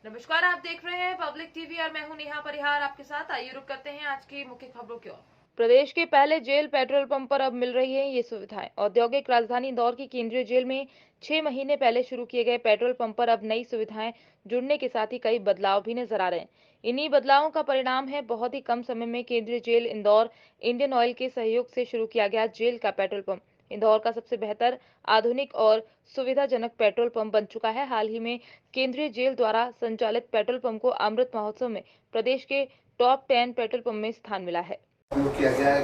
नमस्कार, आप देख रहे हैं पब्लिक टीवी और मैं हूं नेहा परिहार आपके साथ। आइए रुक करते हैं आज की मुख्य खबरों की ओर। प्रदेश के पहले जेल पेट्रोल पंप पर अब मिल रही है ये सुविधाएं। औद्योगिक राजधानी इंदौर की केंद्रीय जेल में 6 महीने पहले शुरू किए गए पेट्रोल पंप पर अब नई सुविधाएं जुड़ने के साथ ही कई बदलाव भी नजर आ रहे हैं। इन्हीं बदलावों का परिणाम है बहुत ही कम समय में केंद्रीय जेल इंदौर इंडियन ऑयल के सहयोग से शुरू किया गया जेल का पेट्रोल पंप इंदौर का सबसे बेहतर, आधुनिक और सुविधाजनक पेट्रोल पंप बन चुका है। हाल ही में केंद्रीय जेल द्वारा संचालित पेट्रोल पंप को अमृत महोत्सव में प्रदेश के टॉप 10 पेट्रोल पंप में स्थान मिला है। किया गया है,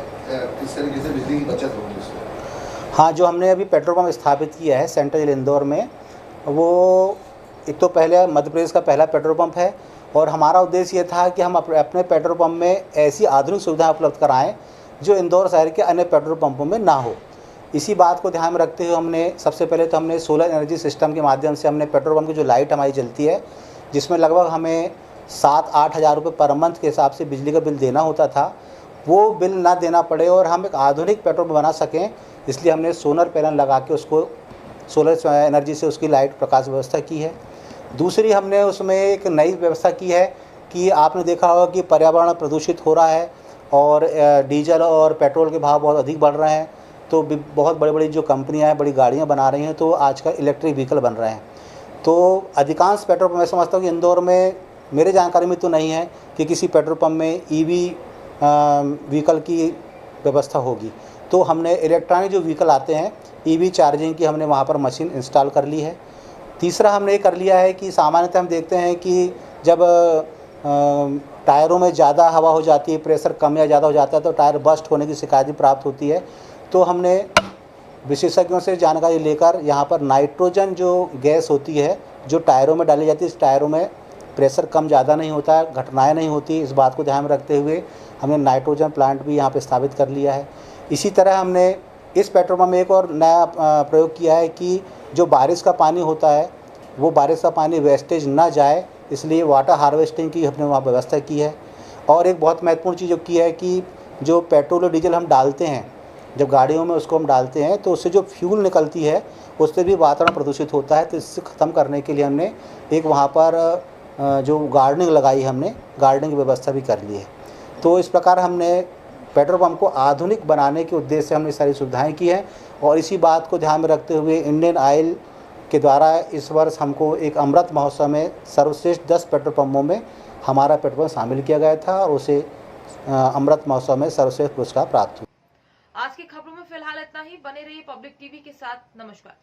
किस तरीके से बिजली की बचत होगी इसमें? हाँ, जो हमने अभी पेट्रोल पंप स्थापित किया है सेंट्रल जेल इंदौर में, वो एक तो पहले मध्य प्रदेश का पहला पेट्रोल पंप है और हमारा उद्देश्य ये था कि हम अपने पेट्रोल पंप में ऐसी आधुनिक सुविधाएं उपलब्ध कराएं जो इंदौर शहर के अन्य पेट्रोल पंपों में ना हो। इसी बात को ध्यान में रखते हुए हमने सबसे पहले तो हमने सोलर एनर्जी सिस्टम के माध्यम से हमने पेट्रोल पंप की जो लाइट हमारी जलती है, जिसमें लगभग हमें 7-8 हज़ार रुपये पर मंथ के हिसाब से बिजली का बिल देना होता था, वो बिल ना देना पड़े और हम एक आधुनिक पेट्रोल पंप बना सकें, इसलिए हमने सोलर पैनल लगा के उसको सोलर एनर्जी से उसकी लाइट प्रकाश व्यवस्था की है। दूसरी हमने उसमें एक नई व्यवस्था की है कि आपने देखा होगा कि पर्यावरण प्रदूषित हो रहा है और डीजल और पेट्रोल के भाव बहुत अधिक बढ़ रहे हैं, तो बहुत बड़ी बड़ी जो कंपनियां हैं बड़ी गाड़ियां बना रही हैं, तो आजकल इलेक्ट्रिक व्हीकल बन रहे हैं। तो अधिकांश पेट्रोल पंप मैं समझता हूँ कि इंदौर में, मेरे जानकारी में तो नहीं है कि किसी पेट्रोल पंप में ईवी व्हीकल की व्यवस्था होगी। तो हमने इलेक्ट्रॉनिक जो व्हीकल आते हैं ईवी चार्जिंग की हमने वहाँ पर मशीन इंस्टॉल कर ली है। तीसरा हमने ये कर लिया है कि सामान्यतः हम देखते हैं कि जब टायरों में ज़्यादा हवा हो जाती है, प्रेशर कम या ज़्यादा हो जाता है, तो टायर बस्ट होने की शिकायत भी प्राप्त होती है। तो हमने विशेषज्ञों से जानकारी लेकर यहाँ पर नाइट्रोजन जो गैस होती है जो टायरों में डाली जाती है, इस टायरों में प्रेशर कम ज़्यादा नहीं होता है, घटनाएं नहीं होती, इस बात को ध्यान में रखते हुए हमने नाइट्रोजन प्लांट भी यहाँ पे स्थापित कर लिया है। इसी तरह हमने इस पेट्रोल पंप में एक और नया प्रयोग किया है कि जो बारिश का पानी होता है वो बारिश का पानी वेस्टेज ना जाए, इसलिए वाटर हार्वेस्टिंग की हमने वहाँ व्यवस्था की है। और एक बहुत महत्वपूर्ण चीज़ जो की है कि जो पेट्रोल और डीजल हम डालते हैं, जब गाड़ियों में उसको हम डालते हैं तो उससे जो फ्यूल निकलती है उससे भी वातावरण प्रदूषित होता है। तो इससे ख़त्म करने के लिए हमने एक वहाँ पर जो गार्डनिंग लगाई, हमने गार्डनिंग की व्यवस्था भी कर ली है। तो इस प्रकार हमने पेट्रोल पंप को आधुनिक बनाने के उद्देश्य से हमने सारी सुविधाएं की हैं। और इसी बात को ध्यान में रखते हुए इंडियन ऑयल के द्वारा इस वर्ष हमको एक अमृत महोत्सव में सर्वश्रेष्ठ 10 पेट्रोल पंपों में हमारा पेट्रोल पंप शामिल किया गया था और उसे अमृत महोत्सव में सर्वश्रेष्ठ पुरस्कार प्राप्त हुआ। आज की खबरों में फिलहाल इतना ही। बने रहिए पब्लिक टीवी के साथ। नमस्कार।